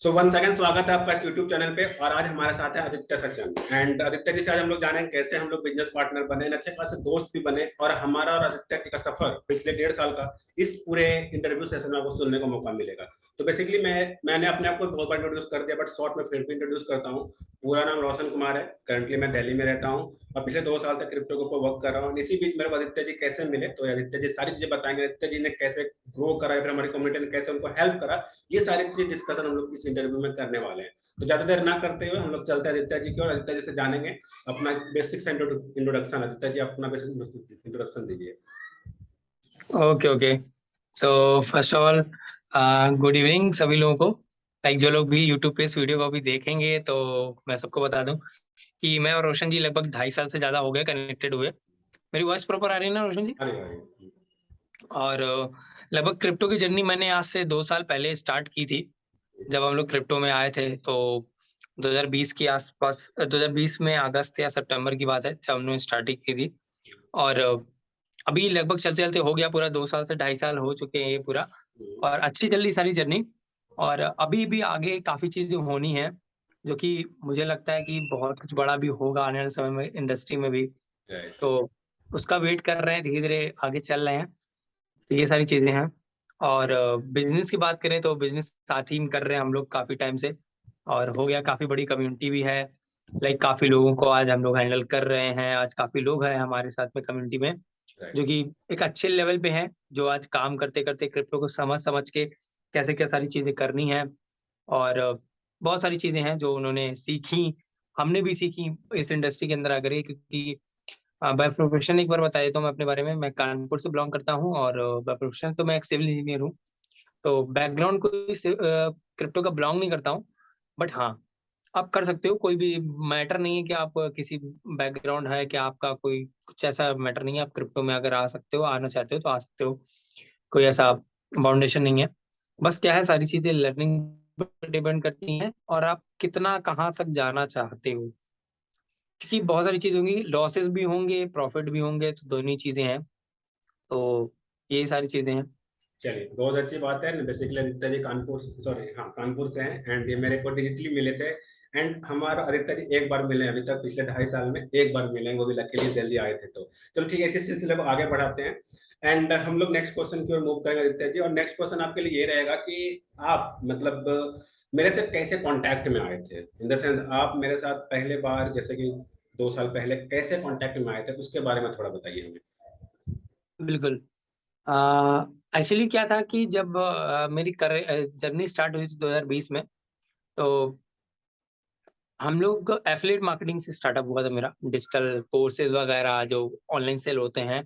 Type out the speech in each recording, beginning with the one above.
So one second स्वागत है आपका इस यूट्यूब चैनल पे। और आज हमारे साथ है आदित्य सचन। एंड आदित्य जी से आज हम लोग जानेंगे कैसे हम लोग बिजनेस पार्टनर बने, अच्छे खासे दोस्त भी बने, और हमारा और आदित्य का सफर पिछले 1.5 साल का इस पूरे इंटरव्यू सेशन में आपको सुनने को मौका मिलेगा। तो बेसिकली मैंने अपने आप को बहुत बार इंट्रोड्यूस कर दिया, बट शॉर्ट में फिर भी इंट्रोड्यूस करता हूँ। पूरा नाम रोशन कुमार है। करंटली मैं दिल्ली में रहता हूँ और पिछले 2 साल से क्रिप्टो के ऊपर वर्क कर रहा हूँ। इसी बीच मेरे को आदित्य जी कैसे मिले, तो आदित्य जी सारी चीजें बताएंगे। आदित्य जी ने कैसे ग्रो करा, फिर हमारी कम्युनिटी ने कैसे उनको हेल्प करा, ये सारी चीजें डिस्कशन हम लोग इस इंटरव्यू में करने वाले हैं। तो ज्यादा देर ना करते हुए हम लोग चलते हैं आदित्य जी की, और आदित्य जी से जानेंगे अपना बेसिक इंट्रोडक्शन। आदित्य जी अपना बेसिक इंट्रोडक्शन दीजिए। Okay okay. So first of all good evening सभी लोगों को। लाइक जो लोग भी यूट्यूब पे इस वीडियो को भी देखेंगे, तो मैं सबको बता दूं कि मैं और रोशन जी लगभग 2.5 साल से ज्यादा हो गए कनेक्टेड हुए। मेरी वॉइस प्रॉपर आ रही है ना रोशन जी? अरे भाई। और लगभग क्रिप्टो की जर्नी मैंने आज से 2 साल पहले स्टार्ट की थी। जब हम लोग क्रिप्टो में आए थे तो 2020 के आसपास, 2020 में अगस्त या सितंबर की बात है जब हमने स्टार्टिंग की थी। और अभी लगभग चलते चलते हो गया पूरा 2 साल से 2.5 साल हो चुके हैं ये पूरा। और अच्छी चल रही सारी जर्नी। और अभी भी आगे काफी चीजें होनी है, जो कि मुझे लगता है कि बहुत कुछ बड़ा भी होगा आने वाले समय में इंडस्ट्री में भी। तो उसका वेट कर रहे हैं, धीरे धीरे आगे चल रहे हैं। तो ये सारी चीजें हैं। और बिजनेस की बात करें तो बिजनेस साथ ही में कर रहे हैं हम लोग काफी टाइम से। और हो गया, काफी बड़ी कम्युनिटी भी है। लाइक काफी लोगों को आज हम लोग हैंडल कर रहे हैं। आज काफी लोग हैं हमारे साथ में कम्युनिटी में, जो कि एक अच्छे लेवल पे हैं, जो आज काम करते करते क्रिप्टो को समझ समझ के कैसे क्या सारी चीजें करनी है। और बहुत सारी चीजें हैं जो उन्होंने सीखी, हमने भी सीखी इस इंडस्ट्री के अंदर आकर। क्योंकि बाय प्रोफेशन एक बार बता देता हूँ मैं अपने बारे में। मैं कानपुर से बिलोंग करता हूँ और बाय प्रोफेशन तो मैं एक सिविल इंजीनियर हूँ। तो बैकग्राउंड कोई क्रिप्टो का बिलोंग नहीं करता हूँ। बट हाँ, आप कर सकते हो, कोई भी मैटर नहीं है कि आप किसी बैकग्राउंड है कि आपका कोई कुछ ऐसा मैटर नहीं है। आप क्रिप्टो में अगर आ सकते हो, आना चाहते हो तो आ सकते हो। कोई ऐसा बाउंडेशन नहीं है। बस क्या है, सारी चीजें लर्निंग पर डिपेंड करती हैं और आप कितना कहाँ तक जाना चाहते हो। क्योंकि बहुत सारी चीजें होंगी, लॉसेस भी होंगे, प्रॉफिट भी होंगे, तो दोनों ही चीजें हैं। तो ये सारी चीजें हैं। चलिए, बहुत अच्छी बात है। बेसिकली आदित्य जी कानपुर, सॉरी हाँ कानपुर से हैं। एंड ये मेरे को डिजिटली मिले थे। एंड हमारा आदित्य जी एक बार मिले अभी तक, पिछले 2.5 साल में एक बार मिले, वो भी लकीली दिल्ली आए थे। तो चलो ठीक है, इसी सिलसिले को आगे बढ़ाते हैं। एंड हम लोग नेक्स्ट क्वेश्चन की ओर मूव करेंगे आदित्य जी। और नेक्स्ट क्वेश्चन आपके लिए ये रहेगा कि आप मतलब मेरे से कैसे कांटेक्ट में आए थे, इन द सेंस आप मेरे साथ पहले बार जैसे कि 2 साल पहले कैसे कांटेक्ट में आए थे, उसके बारे में थोड़ा बताइए हमें। बिल्कुल। एक्चुअली क्या था कि जब मेरी जर्नी स्टार्ट हुई थी 2020 में, तो हम लोग एफिलिएट मार्केटिंग से स्टार्टअप हुआ था मेरा। डिजिटल कोर्सेज वगैरह जो ऑनलाइन सेल होते हैं,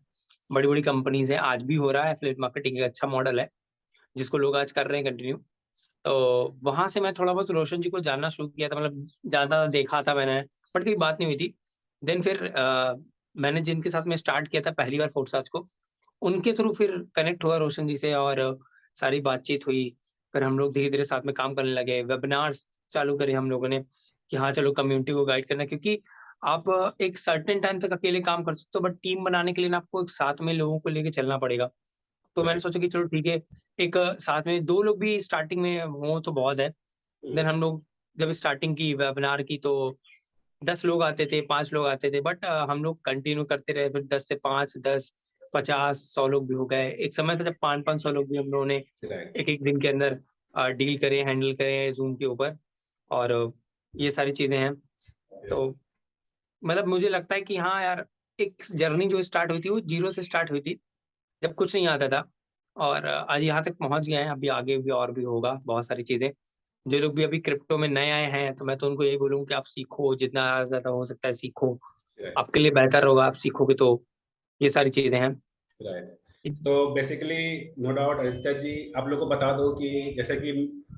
बड़ी बड़ी कंपनीज हैं, आज भी हो रहा है। एफिलिएट मार्केटिंग एक अच्छा मॉडल है जिसको लोग आज कर रहे हैं कंटिन्यू। तो वहां से मैं थोड़ा बहुत रोशन जी को जानना शुरू किया था, मतलब ज्यादा देखा था मैंने, बट कोई बात नहीं हुई थी। देन फिर मैंने जिनके साथ में स्टार्ट किया था पहली बार फोर्साज को, उनके थ्रू फिर कनेक्ट हुआ रोशन जी से और सारी बातचीत हुई। फिर हम लोग धीरे धीरे साथ में काम करने लगे, वेबिनार्स चालू करे हम लोगों ने कि हाँ चलो कम्युनिटी को गाइड करना। क्योंकि आप एक सर्टेन टाइम तक अकेले काम कर सकते हो, बट टीम बनाने के लिए ना आपको एक साथ में लोगों को लेके चलना पड़ेगा। तो मैंने सोचा कि चलो ठीक है, एक साथ में 2 लोग भी स्टार्टिंग में हो तो बहुत है। देन हम लोग जब स्टार्टिंग की वेबिनार की, तो 10 लोग आते थे, 5 लोग आते थे, बट हम लोग कंटिन्यू करते रहे। फिर 10 से 5, 10, 50, 100 लोग भी हो गए। एक समय था जब 500-500 लोग भी हम लोगों ने राइट। एक एक दिन के अंदर डील करे, हैंडल करे जूम के ऊपर। और ये सारी चीजें हैं। तो मतलब मुझे लगता है कि हाँ यार, एक जर्नी जो स्टार्ट हुई थी वो जीरो से स्टार्ट हुई थी, जब कुछ नहीं आता था। और आज यहाँ तक पहुंच गए हैं। अभी आगे भी और भी होगा बहुत सारी चीजें। जो लोग भी अभी क्रिप्टो में नए आए हैं, तो मैं तो उनको यही बोलूंगा कि आप सीखो, जितना ज्यादा हो सकता है सीखो। राइट। आपके लिए बेहतर होगा, आप सीखोगे तो। ये सारी चीजें हैं। राइट। तो basically no doubt Aditya ji, आप लोग को बता दो कि जैसे कि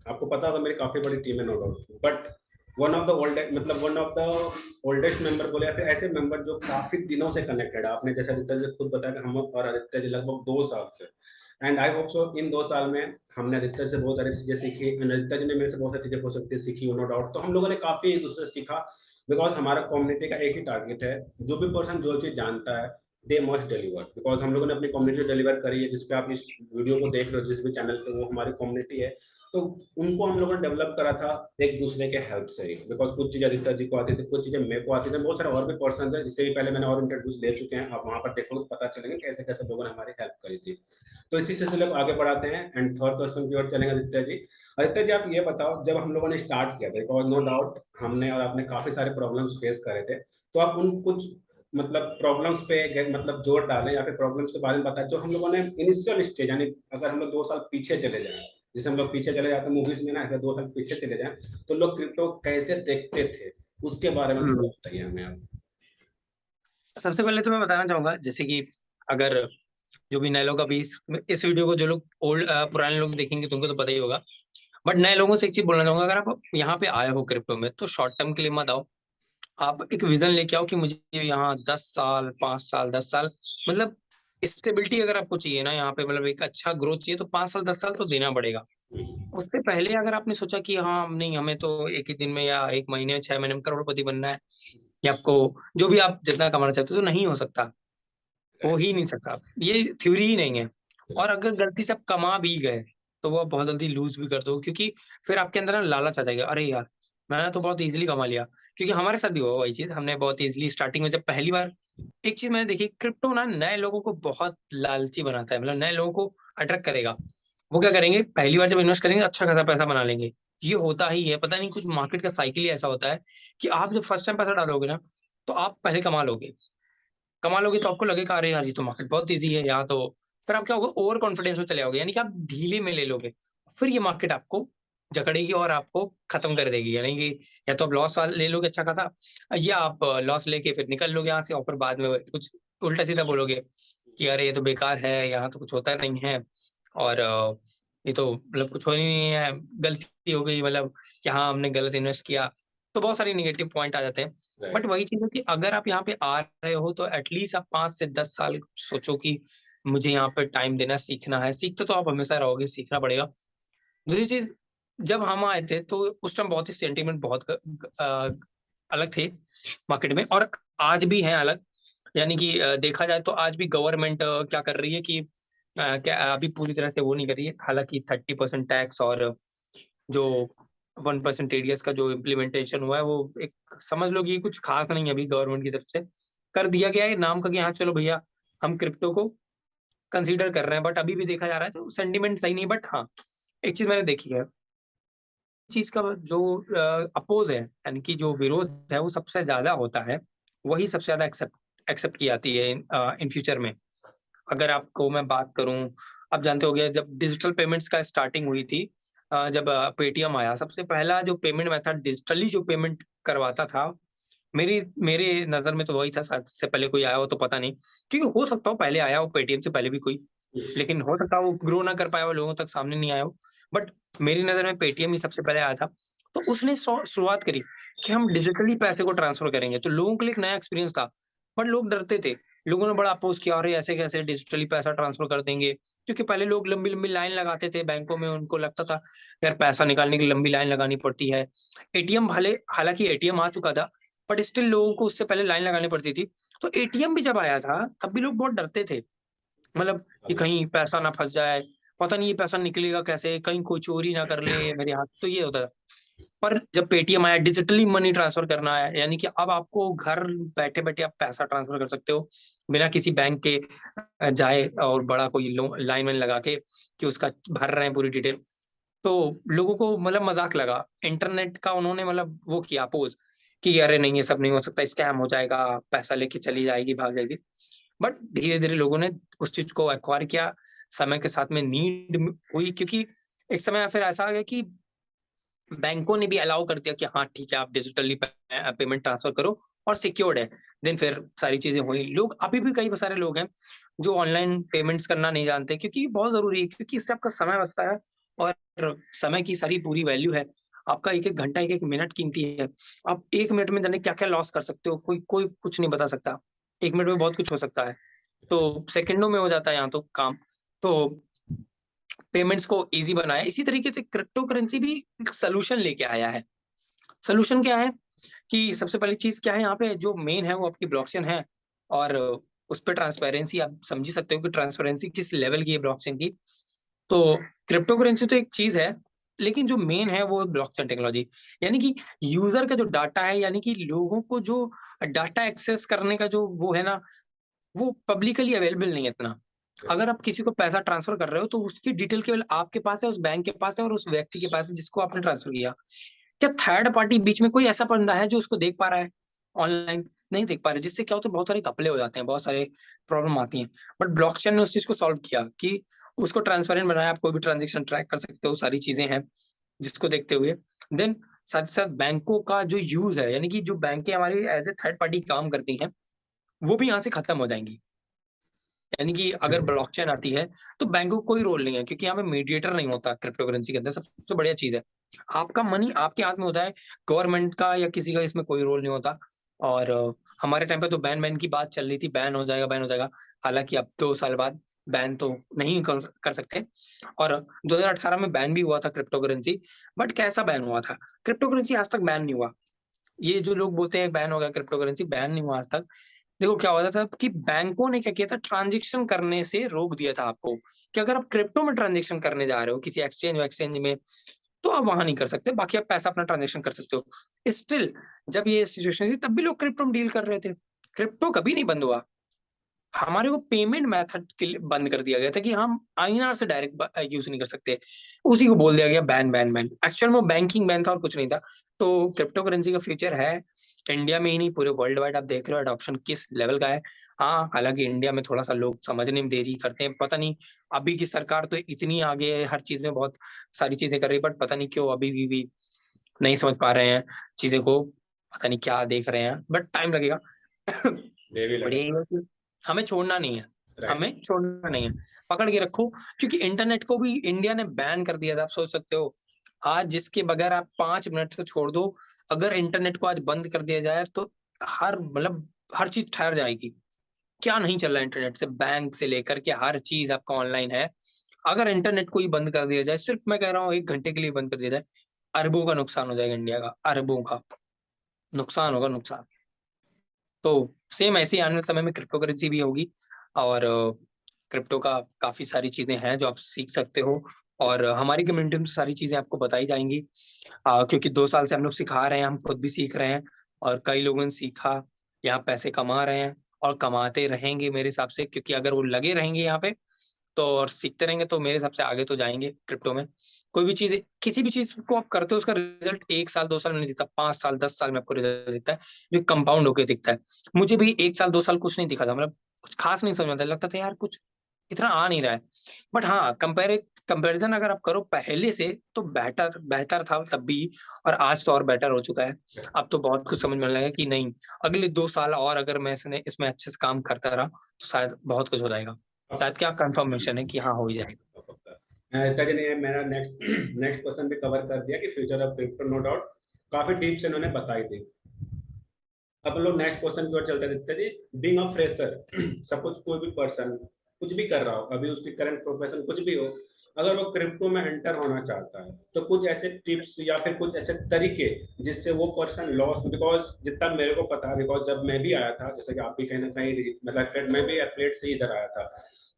आपको पता होगा मेरी काफी बड़ी टीम है no doubt, but one of the oldest, मतलब one of the oldest member बोले या फिर ऐसे मेंबर जो काफी दिनों से कनेक्टेड है। आपने जैसे आदित्य जी खुद बताया कि हम और आदित्य जी लगभग 2 साल से। एंड आई होप सो इन 2 साल में हमने आदित्य से बहुत सारी चीजें सीखी, आदित्य जी ने मेरे से बहुत सारी चीजें हो सकती है सीखी, नो डाउट। तो हम लोगों ने काफी एक दूसरे से सीखा, बिकॉज हमारा कम्युनिटी का एक ही टारगेट है, जो भी पर्सन जो चीज जानता है दे मस्ट डिलीवर। बिकॉज हम लोगों ने अपनी कम्युनिटी डिलीवर करी है, जिसपे आप इस वीडियो को देख रहे हो, जिस भी चैनल पे, वो हमारी कम्युनिटी है। तो उनको हम लोगों ने डेवलप करा था एक दूसरे के हेल्प से ही, बिकॉज कुछ चीजें आदित्य जी को आती थी, कुछ चीजें मेरे को आती थी, बहुत सारे और भी पर्सन है जिससे भी पहले मैंने और इंट्रोड्यूस ले चुके हैं, आप वहां पर देखोगे तो पता चलेंगे कैसे कैसे लोगों ने हमारी हेल्प करी थी। तो इसी सिलसिले को आगे बढ़ाते हैं एंड थर्ड क्वेश्चन की ओर चलेंगे आदित्य जी। आदित्य जी, आप ये बताओ, जब हम लोगों ने स्टार्ट किया था, बिकॉज नो डाउट हमने और आपने काफी सारे प्रॉब्लम्स फेस करे थे, तो आप उन कुछ मतलब प्रॉब्लम्स पे मतलब जोर डालें या फिर प्रॉब्लम्स के बारे में बताएं जो हम लोगों ने इनिशियल स्टेज, यानी अगर हम लोग 2 साल पीछे चले जाएं, जैसे हम लोग पीछे चले जाते हैं मूवीज में ना, अगर 2 साल पीछे चले जाएं तो लोग क्रिप्टो कैसे देखते थे, उसके बारे में थोड़ा बताइए हमें आप। सबसे पहले तो मैं बताना चाहूंगा, जैसे कि अगर जो भी नए लोग अभी इस वीडियो को जो लोग पुराने लोग देखेंगे तुमको तो पता ही होगा, बट नए लोगों से एक चीज बोलना चाहूंगा, अगर आप यहाँ पे आए हो क्रिप्टो में तो शॉर्ट टर्म के लिए मत आओ। आप एक विजन लेके आओ कि मुझे यहाँ 10 साल 5 साल 10 साल, मतलब स्टेबिलिटी अगर आपको चाहिए ना यहाँ पे, मतलब एक अच्छा ग्रोथ चाहिए, तो 5 साल 10 साल तो देना पड़ेगा। उससे पहले अगर आपने सोचा कि हाँ नहीं हमें तो एक ही दिन में या एक महीने में 6 महीने में करोड़पति बनना है, या आपको जो भी आप जितना कमाना चाहते हो, तो नहीं हो सकता, हो ही नहीं सकता, ये थ्योरी ही नहीं है। और अगर गलती से आप कमा भी गए तो वो आप बहुत जल्दी लूज भी कर दो, क्योंकि फिर आपके अंदर ना लालच आ जाएगा, अरे यार मैंने तो बहुत इजीली कमा लिया। क्योंकि हमारे साथ भी हुआ वही चीज, हमने बहुत इजीली स्टार्टिंग में जब पहली बार, एक चीज मैंने देखी, क्रिप्टो ना नए लोगों को बहुत लालची बनाता है, मतलब नए लोगों को अट्रैक्ट करेगा। वो क्या करेंगे, पहली बार जब इन्वेस्ट करेंगे अच्छा खासा पैसा बना लेंगे। ये होता ही है, पता नहीं कुछ मार्केट का साइकिल ही ऐसा होता है कि आप जब फर्स्ट टाइम पैसा डालोगे ना, तो आप पहले कमा लोगे तो आपको लगेगा अरे यार ये तो मार्केट बहुत ईजी है यहाँ तो, फिर आप क्या होगा, ओवर कॉन्फिडेंस में चले जाओगे, यानी कि आप ढीले में ले लोगे, फिर ये मार्केट आपको जकड़ेगी और आपको खत्म कर देगी। यानी कि या तो आप लॉस ले लोगे अच्छा खासा, या आप लॉस लेके फिर निकल लोगे यहाँ से, और फिर बाद में कुछ उल्टा सीधा बोलोगे कि अरे ये तो बेकार है, यहाँ तो कुछ होता नहीं है, और ये तो मतलब कुछ हो ही नहीं है, गलती हो गई, मतलब कि हाँ हमने गलत इन्वेस्ट किया। तो बहुत सारी निगेटिव पॉइंट आ जाते हैं। बट वही चीज है कि अगर आप यहाँ पे आ रहे हो तो एटलीस्ट आप 5 से 10 साल सोचो कि मुझे यहाँ पे टाइम देना, सीखना है। सीखते तो आप हमेशा रहोगे, सीखना पड़ेगा। दूसरी चीज, जब हम आए थे तो उस टाइम बहुत ही सेंटीमेंट बहुत अलग थे मार्केट में, और आज भी हैं अलग। यानी कि देखा जाए तो आज भी गवर्नमेंट क्या कर रही है कि क्या अभी पूरी तरह से वो नहीं कर रही है, हालांकि 30% टैक्स और जो 1% टीडीएस का जो इम्प्लीमेंटेशन हुआ है, वो एक समझ लो कि ये कुछ खास नहीं है, अभी गवर्नमेंट की तरफ से कर दिया गया है नाम का कि हाँ चलो भैया हम क्रिप्टो को कंसीडर कर रहे हैं, बट अभी भी देखा जा रहा है तो सेंटिमेंट सही नहीं। बट हाँ, एक चीज मैंने देखी है, चीज का जो अपोज है, यानी कि जो विरोध है वो सबसे ज्यादा होता है, वही सबसे ज्यादा एक्सेप्ट एक्सेप्ट की जाती है इन फ्यूचर में। अगर आपको मैं बात करूं, आप जानते होंगे जब डिजिटल पेमेंट्स का स्टार्टिंग हुई थी, जब पेटीएम आया, सबसे पहला जो पेमेंट मेथड डिजिटली जो पेमेंट करवाता था, मेरी मेरे नजर में तो वही था। शायद से पहले कोई आया हो तो पता नहीं, क्योंकि हो सकता हो पहले आया हो पेटीएम से पहले भी कोई, लेकिन हो सकता है वो ग्रो ना कर पाया हो, लोगों तक सामने नहीं आया हो। बट मेरी नजर में पेटीएम ही सबसे पहले आया था। तो उसने शुरुआत करी कि हम डिजिटली पैसे को ट्रांसफर करेंगे, तो लोगों के लिए एक नया एक्सपीरियंस था, बट लोग डरते थे। लोगों ने बड़ा अपोज किया, अरे ऐसे कैसे डिजिटली पैसा ट्रांसफर कर देंगे, क्योंकि पहले लोग लंबी लंबी लाइन लगाते थे बैंकों में, उनको लगता था यार पैसा निकालने की लंबी लाइन लगानी पड़ती है। एटीएम भले, हालांकि एटीएम आ चुका था, बट स्टिल लोगों को उससे पहले लाइन लगानी पड़ती थी। तो एटीएम भी जब आया था तब भी लोग बहुत डरते थे, मतलब कि कहीं पैसा ना फंस जाए, पता नहीं ये पैसा निकलेगा कैसे, कहीं कोई चोरी ना कर ले मेरे हाथ, तो ये होता था। पर जब पेटीएम आया, डिजिटली मनी ट्रांसफर करना है, यानी कि अब आपको घर बैठे बैठे आप पैसा ट्रांसफर कर सकते हो बिना किसी बैंक के जाए और बड़ा कोई लाइन में लगा के कि उसका भर रहे हैं पूरी डिटेल। तो लोगों को मतलब मजाक लगा, इंटरनेट का उन्होंने मतलब वो किया अपोज कि अरे नहीं ये सब नहीं हो सकता, स्कैम हो जाएगा, पैसा लेके चली जाएगी, भाग जाएगी। बट धीरे धीरे लोगों ने उस चीज को एक्वायर किया, समय के साथ में नीड हुई, क्योंकि एक समय फिर ऐसा आ गया कि बैंकों ने भी अलाउ कर दिया कि हाँ ठीक है आप डिजिटली पेमेंट ट्रांसफर करो और सिक्योर्ड है। देन फिर सारी चीजें हुई। लोग अभी भी कई सारे लोग हैं जो ऑनलाइन पेमेंट्स करना नहीं जानते, क्योंकि ये बहुत जरूरी है, क्योंकि इससे आपका समय बचता है, और समय की सारी पूरी वैल्यू है। आपका एक एक घंटा एक एक मिनट कीमती है। आप 1 मिनट में जाने क्या क्या लॉस कर सकते हो, कोई कोई कुछ नहीं बता सकता। 1 मिनट में बहुत कुछ हो सकता है, तो सेकंडों में हो जाता है यहाँ तो काम। तो पेमेंट्स को इजी बनाया, इसी तरीके से क्रिप्टो करेंसी भी एक सोल्यूशन लेके आया है। सोल्यूशन क्या है कि सबसे पहली चीज क्या है, यहाँ पे जो मेन है वो आपकी ब्लॉकचेन है, और उस पर ट्रांसपेरेंसी आप समझ ही सकते हो कि ट्रांसपेरेंसी किस लेवल की है ब्लॉकचेन की। तो क्रिप्टो करेंसी तो एक चीज है, लेकिन जो मेन है वो ब्लॉकचेन टेक्नोलॉजी, यानी कि यूजर का जो डाटा है, यानी कि लोगों को जो डाटा एक्सेस करने का जो वो है ना, वो पब्लिकली अवेलेबल नहीं है इतना। अगर आप किसी को पैसा ट्रांसफर कर रहे हो तो उसकी डिटेल केवल आपके पास है, उस बैंक के पास है और उस व्यक्ति के पास है जिसको आपने ट्रांसफर किया। क्या थर्ड पार्टी बीच में कोई ऐसा बंदा है जो उसको देख पा रहा है ऑनलाइन? नहीं देख पा रहे, जिससे क्या होता है बहुत सारे घपले हो जाते हैं, बहुत सारे प्रॉब्लम आती हैं। बट ब्लॉकचेन ने उस चीज को सॉल्व किया कि उसको ट्रांसपेरेंट बनाया, आप कोई भी ट्रांजेक्शन ट्रैक कर सकते हो, सारी चीजें हैं जिसको देखते हुए। देन साथ ही साथ बैंकों का जो यूज है, यानी कि जो बैंकें हमारी एज ए थर्ड पार्टी काम करती हैं, वो भी यहाँ से खत्म हो जाएंगी। यानी कि अगर ब्लॉकचेन आती है तो बैंकों को कोई रोल नहीं है, क्योंकि यहाँ पे मीडिएटर नहीं होता क्रिप्टो करेंसी के अंदर। सबसे बढ़िया चीज है, आपका मनी आपके हाथ में होता है, गवर्नमेंट का या किसी का इसमें कोई रोल नहीं होता। और हमारे टाइम पे तो बैन बैन की बात चल रही थी, बैन हो जाएगा, बैन हो जाएगा। हालांकि अब 2 साल बाद बैन तो नहीं कर सकते। और 2018 में बैन भी हुआ था क्रिप्टो करेंसी, बट कैसा बैन हुआ था? क्रिप्टो करेंसी आज तक बैन नहीं हुआ। ये जो लोग बोलते हैं बैन हो गया क्रिप्टो करेंसी, बैन नहीं हुआ आज तक। देखो क्या होता था कि बैंकों ने क्या किया था, ट्रांजेक्शन करने से रोक दिया था आपको, कि अगर आप क्रिप्टो में ट्रांजेक्शन करने जा रहे हो किसी एक्सचेंज में, तो आप वहां नहीं कर सकते, बाकी आप पैसा अपना ट्रांजेक्शन कर सकते हो। स्टिल जब ये सिचुएशन थी तब भी लोग क्रिप्टो में डील कर रहे थे, क्रिप्टो कभी नहीं बंद हुआ। हमारे को पेमेंट मेथड के लिए बंद कर दिया गया था कि हम आईएनआर से डायरेक्ट यूज नहीं कर सकते, उसी को बोल दिया गया बैन बैन बैन। एक्चुअल में बैंकिंग बैन था और कुछ नहीं था। तो क्रिप्टो करेंसी का फ्यूचर है, इंडिया में ही नहीं पूरे वर्ल्ड वाइड। आप देख रहे हो अडॉप्शन किस लेवल का है। हाँ, हालांकि इंडिया में थोड़ा सा लोग समझने में देरी करते हैं, पता नहीं। अभी की सरकार तो इतनी आगे है हर चीज में, बहुत सारी चीजें कर रही है, बट पता नहीं क्यों अभी भी नहीं समझ पा रहे हैं चीजें को, पता नहीं क्या देख रहे हैं, बट टाइम लगेगा। देवी बट लगा। यही है कि हमें छोड़ना नहीं है, राइट। हमें छोड़ना नहीं है, पकड़ के रखो। क्योंकि इंटरनेट को भी इंडिया ने बैन कर दिया था, आप सोच सकते हो। आज जिसके बगैर आप 5 मिनट को छोड़ दो, अगर इंटरनेट को आज बंद कर दिया जाए तो हर चीज ठहर जाएगी। क्या नहीं चल रहा है इंटरनेट से, बैंक से लेकर के हर चीज आपका ऑनलाइन है। अगर इंटरनेट को ही बंद कर दिया जाए, सिर्फ मैं कह रहा हूँ 1 घंटे के लिए बंद कर दिया जाए, अरबों का नुकसान हो जाएगा, इंडिया का अरबों का नुकसान होगा, नुकसान। तो सेम ऐसे ही आने वाले समय में क्रिप्टो करेंसी भी होगी। और क्रिप्टो का काफी सारी चीजें हैं जो आप सीख सकते हो, और हमारी कम्युनिटी में सारी चीजें आपको बताई जाएंगी। क्योंकि 2 साल से हम लोग सिखा रहे हैं, हम खुद भी सीख रहे हैं, और कई लोगों ने सीखा, यहाँ पैसे कमा रहे हैं और कमाते रहेंगे मेरे हिसाब से। क्योंकि अगर वो लगे रहेंगे यहाँ पे तो और सीखते रहेंगे तो मेरे हिसाब से आगे तो जाएंगे क्रिप्टो में। कोई भी चीज, किसी भी चीज को आप करते हो उसका रिजल्ट 1 साल 2 साल में नहीं दिखता, 5 साल 10 साल में आपको रिजल्ट दिखता है, जो कंपाउंड होकर दिखता है। मुझे भी 1 साल 2 साल कुछ नहीं दिखा था, मतलब कुछ खास नहीं समझ में आता, लगता था यार कुछ इतना आ नहीं रहा है। बट हाँ, कंपैरिजन अगर आप करो पहले से तो बेहतर बेहतर था तब भी, और आज तो और बेटर हो चुका है। अब तो बहुत कुछ समझ में लगा कि नहीं, अगले 2 साल और अगर मैं इसमें अच्छे से काम करता रहा तो शायद बहुत कुछ हो जाएगा। शायद क्या कंफर्मेशन है कि हाँ हो ही जाएगा। तभी ने मेरा नेक्स्ट नेक्स्ट क्वेश्चन भी कवर कर दिया कि future of crypto, no doubt काफी डीप से इन्होंने बताई थी। अब हम लोग नेक्स्ट क्वेश्चन की ओर चलते दिखते जी। बीइंग अ फ्रेशर, सपोज कोई भी पर्सन कुछ भी कर रहा हो, अभी उसकी करंट प्रोफेशन कुछ भी हो, अगर वो क्रिप्टो में एंटर होना चाहता है तो कुछ ऐसे टिप्स या फिर कुछ ऐसे तरीके जिससे वो पर्सन लॉस, बिकॉज जितना मेरे को पता है, बिकॉज जब मैं भी आया था, जैसे कि आप भी कहीं ना कहीं, मतलब मैं भी एथलेट से इधर आया था,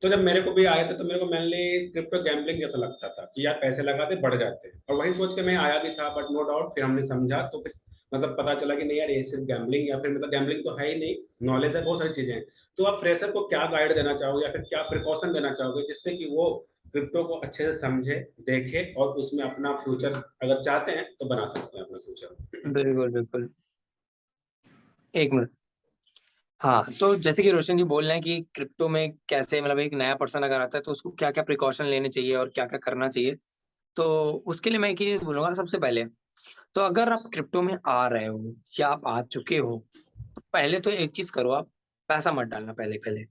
तो जब मेरे को भी आया था तो मेरे को मेनली क्रिप्टो गैम्बलिंग जैसा लगता था कि यार पैसे लगाते बढ़ जाते हैं, और वही सोच के मैं आया भी था। बट नो डाउट फिर हमने समझा तो फिर मतलब पता चला कि नहीं यार, ये सिर्फ गैम्बलिंग, या फिर मतलब गैम्बलिंग तो है ही नहीं, नॉलेज है, बहुत सारी चीजें हैं। तो आप फ्रेशर को क्या गाइड देना चाहोगे या फिर क्या प्रिकॉशन देना चाहोगे जिससे कि वो क्रिप्टो को अच्छे से समझे, देखे और उसमें अपना फ्यूचर अगर चाहते हैं तो बना सकते हैं अपना फ्यूचर। बिल्कुल बिल्कुल, 1 मिनट। हाँ, तो जैसे कि रोशन जी बोल रहे हैं कि क्रिप्टो में कैसे, मतलब एक नया पर्सन अगर आता है तो उसको क्या क्या प्रिकॉशन लेने चाहिए और क्या क्या करना चाहिए। तो उसके लिए मैं एक ही चीज बोलूंगा। सबसे पहले तो अगर आप क्रिप्टो में आ रहे हो या आप आ चुके हो, तो पहले तो एक चीज करो, आप पैसा मत डालना पहले पहले।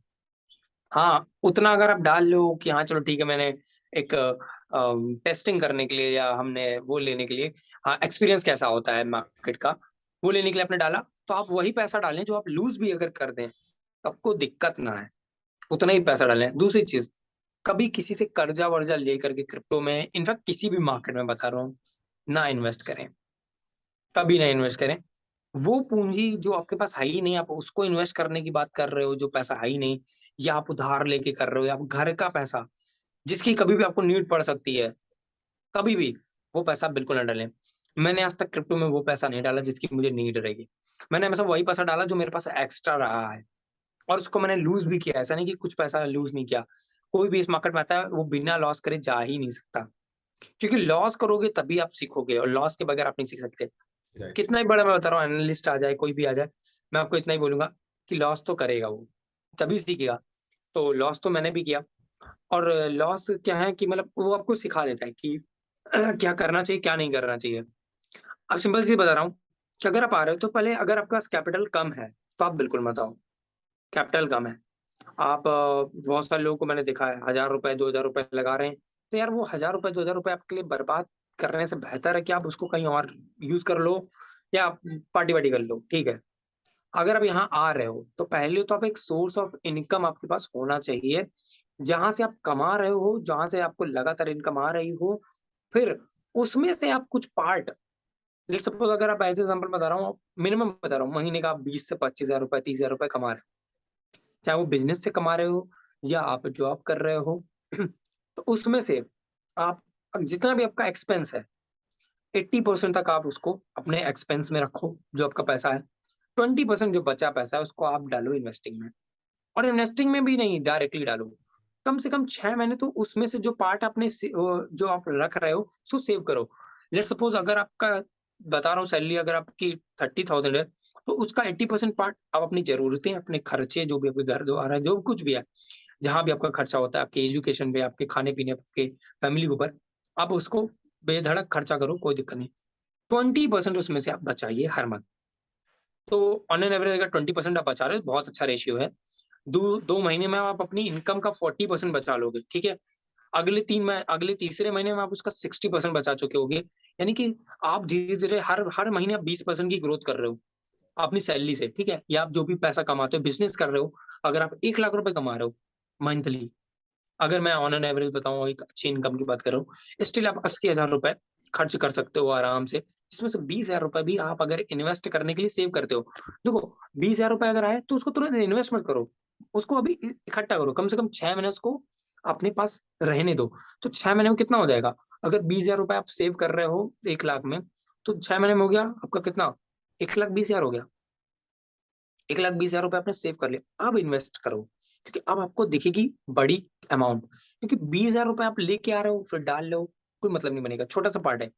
हाँ, उतना अगर आप डाल लो कि हाँ चलो ठीक है, मैंने एक टेस्टिंग करने के लिए या हमने वो लेने के लिए, हाँ एक्सपीरियंस कैसा होता है मार्केट का, वो लेने के लिए आपने डाला, तो आप वही पैसा डालें जो आप लूज भी अगर कर दें आपको दिक्कत ना है, उतना ही पैसा डालें। दूसरी चीज, कभी किसी से कर्जा वर्जा ले करके क्रिप्टो में, इनफैक्ट किसी भी मार्केट में बता रहा हूँ, ना इन्वेस्ट करें, कभी ना इन्वेस्ट करें। वो पूंजी जो आपके पास है ही नहीं, आप उसको इन्वेस्ट करने की बात कर रहे हो, जो पैसा है ही नहीं, या आप उधार लेके कर रहे हो, या आप घर का पैसा जिसकी कभी भी आपको नीड पड़ सकती है, कभी भी, वो पैसा बिल्कुल ना डालें। मैंने आज तक क्रिप्टो में वो पैसा नहीं डाला जिसकी मुझे नीड रहेगी। मैंने हमेशा वही पैसा डाला जो मेरे पास एक्स्ट्रा रहा है, और उसको मैंने लूज़ भी किया। ऐसा नहीं कि कुछ पैसा लूज़ नहीं किया। कोई भी इस मार्केट में आता है, वो बिना लॉस करे जा ही नहीं सकता। क्योंकि लॉस करोगे तभी आप सीखोगे, और लॉस के बगैर आप नहीं सीख सकते। राइट। कितना ही बड़ा मैं बता रहा हूँ एनालिस्ट आ जाए, कोई भी आ जाए, मैं आपको इतना ही बोलूँगा कि लॉस तो करेगा वो, तभी सीखेगा। तो लॉस तो मैंने भी किया, और लॉस क्या है कि मतलब वो आपको सिखा देता है कि क्या करना चाहिए, क्या नहीं करना चाहिए। अब सिंपल सी बता रहा हूँ कि अगर आप आ रहे हो तो पहले, अगर आपके पास कैपिटल कम है, तो आप बिल्कुल मत आओ। कैपिटल कम है, आप बहुत सारे लोगों को मैंने देखा है, ₹1000 ₹2000 लगा रहे हैं। तो यार वो ₹1000 ₹2000 आपके लिए बर्बाद करने से बेहतर है कि आप उसको कहीं और यूज़ कर लो, या पार्टी-वार्टी कर लो, ठीक है। अगर आप यहाँ आ रहे हो, तो पहले तो आप एक सोर्स ऑफ इनकम आपके पास होना चाहिए, जहाँ से आप कमा रहे हो, जहाँ से आपको लगातार इनकम आ रही हो। फिर उसमें से आप कुछ पार्ट, लेट्स सपोज़ अगर आप एज़ एग्ज़ाम्पल बता रहा हूँ, मिनिमम बता रहा हूँ, महीने का आप 20 से ₹25,000 ₹30,000 कमा रहे हो। चाहे वो बिज़नेस से कमा रहे हो या आप जॉब कर रहे हो। तो उसमें से आप, अब जितना भी आपका एक्सपेंस है, 80% तक आप उसको अपने एक्सपेंस में रखो, जो आपका पैसा है। 20% जो बचा पैसा है, उसको आप डालो इन्वेस्टिंग में। और इन्वेस्टिंग में भी नहीं, डायरेक्टली डालो। कम से कम 6 महीने तो उसमें से जो पार्ट आपने जो आप रख रहे हो, उसको सेव करो। लेट्स सपोज़ अगर आपका, बता रहा हूँ, सैलरी अगर आपकी 30,000 है, तो उसका 80% पार्ट आप अपनी ज़रूरतें, अपने खर्चे, जो भी आपके घर-द्वार है, जो कुछ भी है, जहाँ भी आपका खर्चा होता है, आपके एजुकेशन पे, आपके खाने-पीने पे, आपके फैमिली के ऊपर, आप उसको बेधड़क खर्चा करो, कोई दिक्कत नहीं। 20% उसमें से आप बचाइए हर मंथ। तो ऑन एन एवरेज अगर 20% आप बचा रहे हो, बहुत अच्छा रेशियो है। 2 महीने में आप अपनी इनकम का 40% बचा लोगे, ठीक है? अगले तीसरे महीने में आप उसका 60% बचा चुके होगे। यानी कि आप धीरे-धीरे हर हर महीने आप 20% की ग्रोथ कर रहे हो, अपनी सैलरी से, ठीक है? या आप जो भी पैसा कमाते हो, बिज़नेस कर रहे हो, अगर आप ₹1,00,000 कमा रहे हो मंथली, अगर मैं ऑन एन एवरेज बताऊँ, एक अच्छी इनकम की बात कर रहा हूँ, स्टिल आप ₹80,000 खर्च कर सकते हो आराम से। इसमें से ₹20,000 भी आप अगर इन्वेस्ट करने के लिए सेव करते हो। देखो, ₹20,000 अगर आए तो उसको तुरंत इन्वेस्ट मत करो। उसको अभी इकट्ठा करो, कम से कम 6 महीने उसको अपने पास रहने दो। तो 6 महीने में कितना हो जाएगा? अगर ₹20,000 आप सेव कर रहे हो 1,00,000 में, तो 6 महीने में हो गया आपका कितना? 1,20,000 हो गया। ₹1,20,000 आपने सेव कर लिया, अब इन्वेस्ट करो, क्योंकि अब आपको दिखेगी बड़ी अमाउंट। क्योंकि ₹20,000 आप लेके आ रहे हो, फिर डाल लो, कोई मतलब नहीं बनेगा, छोटा-सा पार्ट है।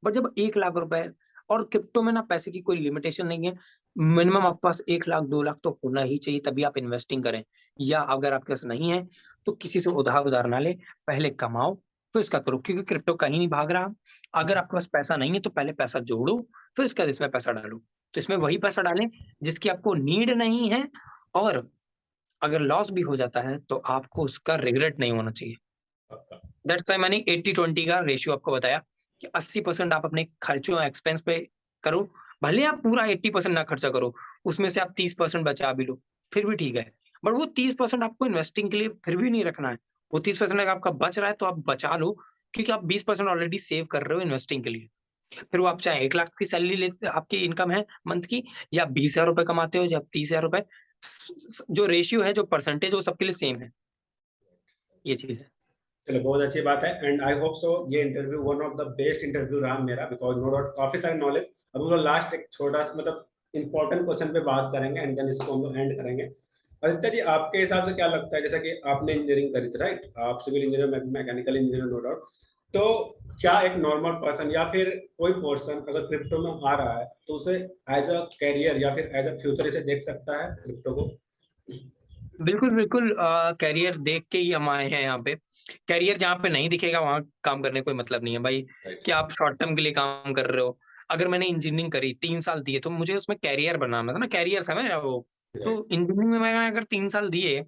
बट जब ₹1,00,000, और क्रिप्टो में ना पैसे की कोई लिमिटेशन नहीं है, मिनिमम आपके पास 1,00,000 2,00,000 तो होना ही चाहिए, तभी आप इन्वेस्टिंग करें। या अगर आपके पास नहीं है, तो किसी से उधार-उधार ना लें, पहले कमाओ, फिर इसका करो, क्योंकि क्रिप्टो कहीं नहीं भाग रहा। अगर आपके पास पैसा नहीं है, तो पहले पैसा जोड़ो, फिर इसके बाद इसमें पैसा डालो। तो इसमें वही पैसा डालें जिसकी आपको नीड नहीं है, और अगर लॉस भी हो जाता है, तो आपको उसका रिग्रेट नहीं होना चाहिए। पक्का। दैट्स व्हाई मैंने 80-20 का रेशियो आपको बताया कि 80% आप अपने खर्चों, एक्सपेंस पे करो। भले आप पूरा 80% ना खर्चा करो, उसमें से आप 30% बचा भी लो, फिर भी ठीक है। बट वो 30% आपको इन्वेस्टिंग के लिए फिर भी नहीं रखना है। वो 30% अगर आपका बच रहा है, तो आप बचा लो, क्योंकि आप 20% ऑलरेडी सेव कर रहे हो इन्वेस्टिंग के लिए। फिर वो आप चाहे 1,00,000 की सैलरी लेते, आपकी इनकम है मंथ की, या ₹20,000 कमाते हो, या ₹30,000, स स जो रेशियो है, जो परसेंटेज है, वो सबके लिए सेम है। ये चीज़ है। चलो, बहुत अच्छी बात है एंड आई होप सो ये interview one of the best interview रहा मेरा, बिकॉज़ नो डाउट काफ़ी सारी नॉलेज। अब हम लोग लास्ट एक छोटा-सा मतलब इम्पोर्टेंट क्वेश्चन पे बात करेंगे एंड देन इसको हम लोग एंड करेंगे। आदित्य जी, आपके हिसाब से क्या लगता है, जैसा कि आपने इंजीनियरिंग करी थी, राइट? आप सिविल इंजीनियर, मैं मैकेनिकल इंजीनियर, नो डाउट। तो क्या एक नॉर्मल पर्सन या फिर कोई पर्सन अगर क्रिप्टो में आ रहा है, तो उसे एज़ अ करियर या फिर एज़ अ फ्यूचर इसे देख सकता है क्रिप्टो को? बिल्कुल, बिल्कुल, करियर देख के ही हम आए हैं यहाँ पे। करियर जहाँ पे नहीं दिखेगा, वहाँ काम करने का कोई मतलब नहीं है भाई, राइट, कि आप शॉर्ट टर्म के लिए काम कर रहे हो। अगर मैंने इंजीनियरिंग करी, 3 साल दिए, तो मुझे उसमें करियर बनाना था ना, करियर था मेरा वो। तो राइट, इंजीनियरिंग में मैंने अगर 3 साल दिए,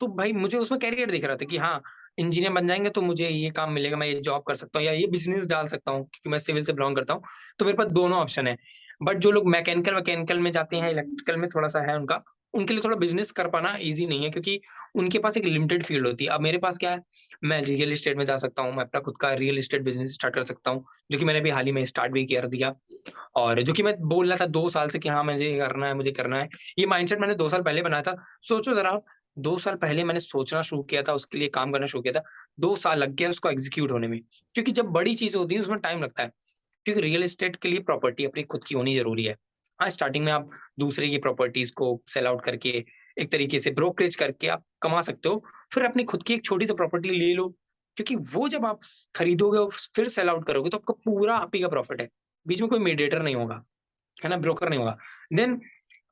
तो भाई मुझे उसमें करियर दिख रहा था कि हाँ, इंजीनियर बन जाएँगे तो मुझे ये काम मिलेगा, मैं ये जॉब कर सकता हूँ, या ये बिज़नेस डाल सकता हूँ, क्योंकि मैं सिविल से बिलॉन्ग करता हूँ। तो मेरे पास दोनों ऑप्शन है। बट जो लोग मैकेनिकल वैकेनिकल में जाते हैं, इलेक्ट्रिकल में थोड़ा-सा है उनका, उनके लिए थोड़ा बिज़नेस कर पाना ईज़ी नहीं है, क्योंकि उनके पास एक लिमिटेड फ़ील्ड होती है। अब मेरे पास क्या है, मैं रियल एस्टेट में जा सकता हूँ, मैं अपना खुद का रियल एस्टेट बिज़नेस स्टार्ट कर सकता हूँ, जो कि मैंने अभी हाल ही में स्टार्ट भी कर दिया। और जो कि मैं बोल रहा था 2 साल से कि हाँ, मुझे ये करना है, मुझे करना है। ये माइंडसेट मैंने 2 साल पहले बनाया था। सोचो ज़रा, 2 साल पहले मैंने सोचना शुरू किया था, उसके लिए काम करना शुरू किया था। 2 साल लग गया उसको एग्ज़ीक्यूट होने में। क्योंकि जब बड़ी चीज़ें होती हैं उसमें टाइम लगता है। क्योंकि रियल एस्टेट के लिए प्रॉपर्टी अपनी खुद की होनी ज़रूरी है। हाँ, स्टार्टिंग में आप दूसरे की प्रॉपर्टीज़ को सेल आउट करके, एक तरीके से ब्रोकरेज करके आप कमा सकते हो। फिर अपनी खुद की एक छोटी-सी प्रॉपर्टी ले लो, क्योंकि वो जब आप खरीदोगे और फिर सेल आउट करोगे तो आपका पूरा आप ही का प्रॉफिट है। बीच में कोई मीडिएटर नहीं होगा, है ना? ब्रोकर नहीं होगा। देन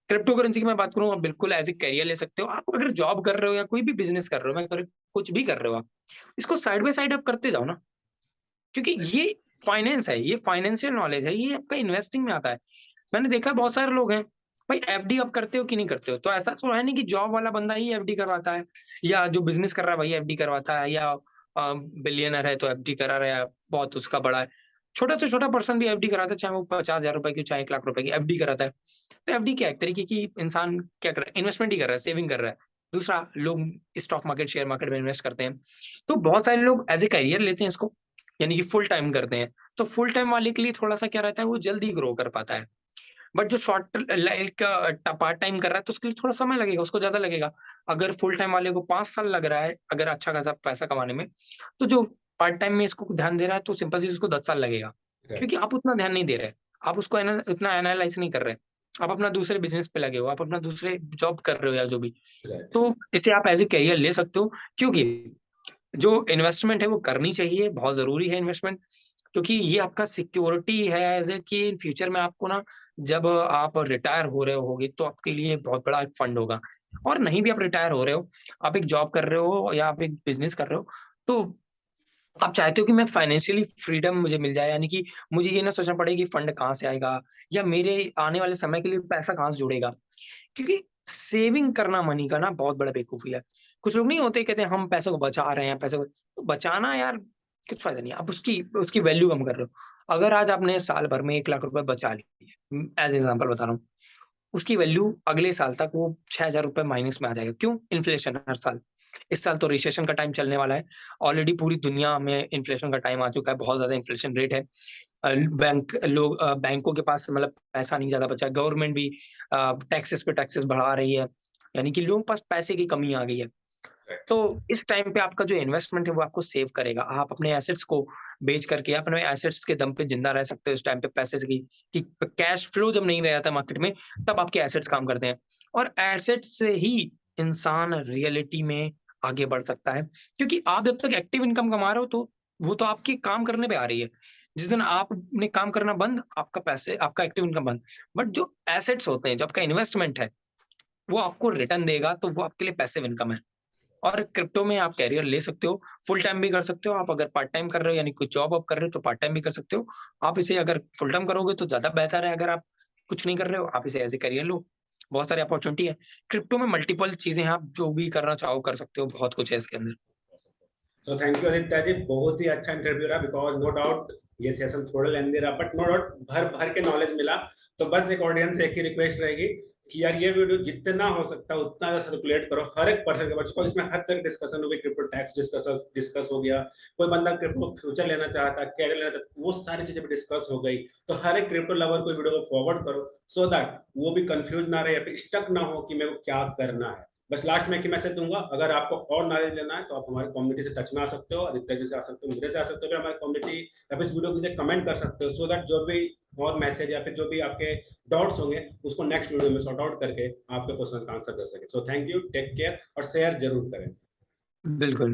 क्रिप्टो करेंसी की मैं बात करूँ, आप बिल्कुल एज़ ए करियर ले सकते हो। आप अगर जॉब कर रहे हो या कोई भी बिज़नेस कर रहे हो, मैं कर कुछ भी कर रहे हो आप, इसको साइड बाय साइड आप करते जाओ ना। क्योंकि ये फाइनेंस है, ये फाइनेंशियल नॉलेज है, ये आपका इन्वेस्टिंग में आता है। मैंने देखा है बहुत सारे लोग हैं, भाई एफडी आप करते हो कि नहीं करते हो? तो ऐसा तो है नहीं कि जॉब वाला बंदा ही एफडी करवाता है या जो बिज़नेस कर रहा है वही एफडी करवाता है या बिलियनर है तो एफडी करा रहा है, बहुत उसका बड़ा है। छोटा से छोटा पर्सन भी एफडी कराता है, चाहे वो ₹50,000 की, चाहे 1,00,000 रुपए की एफडी कराता है। तो एफडी क्या है? एक तरीके की इंसान क्या कर रहा है? इन्वेस्टमेंट ही कर रहा है, सेविंग कर रहा है। दूसरा, लोग स्टॉक मार्केट, शेयर मार्केट में इन्वेस्ट करते हैं। तो बहुत सारे लोग एज़ ए करियर लेते हैं इसको, यानी कि फुल टाइम करते हैं। तो फुल टाइम वाले के लिए थोड़ा-सा क्या रहता है, वो जल्दी ग्रो कर पाता है। बट जो शॉर्ट लाइक पार्ट टाइम कर रहा है तो उसके लिए थोड़ा समय लगेगा, उसको ज़्यादा लगेगा। अगर फुल टाइम वाले को 5 साल लग रहा है, अगर अच्छा खासा पैसा कमाने में, तो जो पार्ट टाइम में इसको ध्यान दे रहा है तो सिंपल सी उसको 10 साल लगेगा। राइट, क्योंकि आप उतना ध्यान नहीं दे रहे। आप उसको उतना एनालाइज़ नहीं कर रहे। आप अपना दूसरे बिज़नेस पे लगे हो, आप अपना दूसरे जॉब कर रहे हो या जो भी। राइट, तो इसे आप एज़ ए करियर ले सकते हो, क्योंकि जो इन्वेस्टमेंट है वो करनी चाहिए, बहुत ज़रूरी है इन्वेस्टमेंट, क्योंकि ये आपका सिक्योरिटी है एज़ ए कि इन फ्यूचर में आपको ना, जब आप रिटायर हो रहे होगे तो आपके लिए बहुत बड़ा एक फंड होगा। और नहीं भी आप रिटायर हो रहे हो, आप एक जॉब कर रहे हो या आप एक बिज़नेस कर रहे हो, तो आप चाहते हो कि मैं फाइनेंशियली फ्रीडम मुझे मिल जाए, यानी कि मुझे ये ना सोचना पड़े कि फंड कहाँ से आएगा या मेरे आने वाले समय के लिए पैसा कहाँ से जुड़ेगा। क्योंकि सेविंग करना मनी का ना बहुत बड़ा बेवकूफ़ी है। कुछ लोग नहीं होते, कहते हैं हम पैसे को बचा रहे हैं, पैसे को तो बचाना यार कुछ फ़ायदा नहीं है। आप उसकी उसकी वैल्यू कम कर रहे हो। अगर आज आपने साल भर में 1,00,000 रुपए बचा लिए, एज़ एग्ज़ाम्पल बता रहा हूँ, उसकी वैल्यू अगले साल तक वो ₹6,000 माइनस में आ जाएगा। क्यों? इन्फ्लेशन हर साल। इस साल तो रिसेशन का टाइम चलने वाला है। ऑलरेडी पूरी दुनिया में इन्फ्लेशन का टाइम आ चुका है, बहुत ज़्यादा इन्फ्लेशन रेट है। बैंकों के पास मतलब पैसा नहीं ज़्यादा बचा है। गवर्नमेंट भी टैक्सेस पे टैक्सेस बढ़ा रही है, यानी कि लोगों के पास पैसे की कमी आ गई है। राइट। तो इस टाइम पे आपका जो इन्वेस्टमेंट है वो आपको सेव करेगा। आप अपने एसेट्स को बेच करके अपने एसेट्स के दम पे ज़िंदा रह सकते हो इस टाइम पे, पैसे की कि कैश फ्लो जब नहीं रहता मार्केट में, तब आपके एसेट्स काम करते हैं। और एसेट्स से ही इंसान रियलिटी में आगे बढ़ सकता है। क्योंकि आप जब तक एक्टिव इनकम कमा रहे हो तो वो तो आपके काम करने पे आ रही है। जिस दिन आपने काम करना बंद, आपका एक्टिव इनकम बंद। बट जो एसेट्स होते हैं, जो आपका इन्वेस्टमेंट है, वो आपको रिटर्न देगा, तो वो आपके लिए पैसिव इनकम है। और क्रिप्टो में आप करियर ले सकते हो, फुल टाइम भी कर सकते हो, आप अगर पार्ट टाइम कर रहे हो यानी कोई जॉब आप कर रहे हो तो पार्ट टाइम भी कर सकते हो। आप इसे अगर फुल टाइम करोगे तो ज़्यादा बेहतर है, अगर आप कुछ नहीं कर रहे हो, आप इसे एज़ ए करियर लो। बहुत सारी अपॉर्च्युनिटी है। क्रिप्टो में मल्टीपल चीज़ें हैं, आप जो भी करना चाहो कर सकते हो, बहुत कुछ है इसके अंदर। सो थैंक यू आदित्य जी, बहुत ही अच्छा इंटरव्यू रहा। बिकॉज नो डाउट ये सेशन थोड़ा लेंदी रहा, बट नो डाउट भर भर के नॉलेज मिला। तो बस एक ऑडियंस से एक ही रिक्वेस्ट रहेगी कि यार ये वीडियो जितना हो सकता है उतना सर्कुलेट करो हर एक पर्सन के पास, बिकॉज इसमें हर तरह डिस्कशन हो गई, क्रिप्टो टैक्स डिस्कस हो गया, कोई बंदा क्रिप्टो फ्यूचर लेना चाहता है, कैरियर लेना चाहता है, वो सारी चीजें भी डिस्कस हो गई। तो हर एक क्रिप्टो लवर को वीडियो को फॉरवर्ड करो, सो दैट वो भी कंफ्यूज ना रहे या फिर स्टक ना हो कि मेरे को क्या करना है। बस लास्ट में एक ही मैसेज दूंगा, अगर आपको और नॉलेज लेना है तो आप हमारी कम्युनिटी से टच में आ सकते हो, आदित्य जी से आ सकते हो, मेरे से आ सकते हो, फिर हमारी कम्युनिटी या फिर इस वीडियो को नीचे कमेंट कर सकते हो, सो दैट जो भी और मैसेज या फिर जो भी आपके डाउट्स होंगे उसको नेक्स्ट वीडियो में सॉर्ट आउट करके आपके क्वेश्चन का आंसर दे सके। So thank you, take care और शेयर जरूर करें। बिल्कुल।